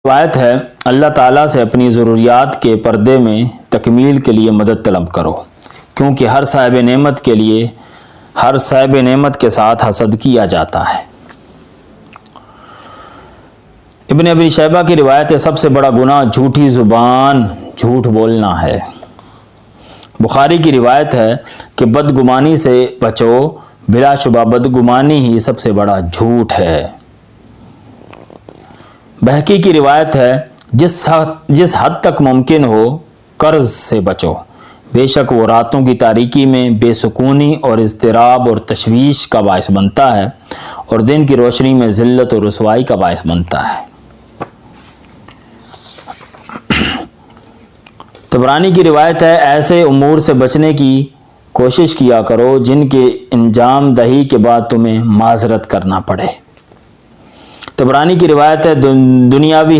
روایت ہے اللہ تعالیٰ سے اپنی ضروریات کے پردے میں تکمیل کے لیے مدد طلب کرو، کیونکہ ہر صاحب نعمت کے ساتھ حسد کیا جاتا ہے۔ ابن ابی شیبہ کی روایت ہے سب سے بڑا گناہ جھوٹی زبان، جھوٹ بولنا ہے۔ بخاری کی روایت ہے کہ بدگمانی سے بچو، بلا شبہ بدگمانی ہی سب سے بڑا جھوٹ ہے۔ بہقی کی روایت ہے جس حد تک ممکن ہو قرض سے بچو، بے شک وہ راتوں کی تاریکی میں بے سکونی اور اضطراب اور تشویش کا باعث بنتا ہے، اور دن کی روشنی میں ذلت اور رسوائی کا باعث بنتا ہے۔ طبرانی کی روایت ہے ایسے امور سے بچنے کی کوشش کیا کرو جن کے انجام دہی کے بعد تمہیں معذرت کرنا پڑے۔ طبرانی کی روایت ہے دنیاوی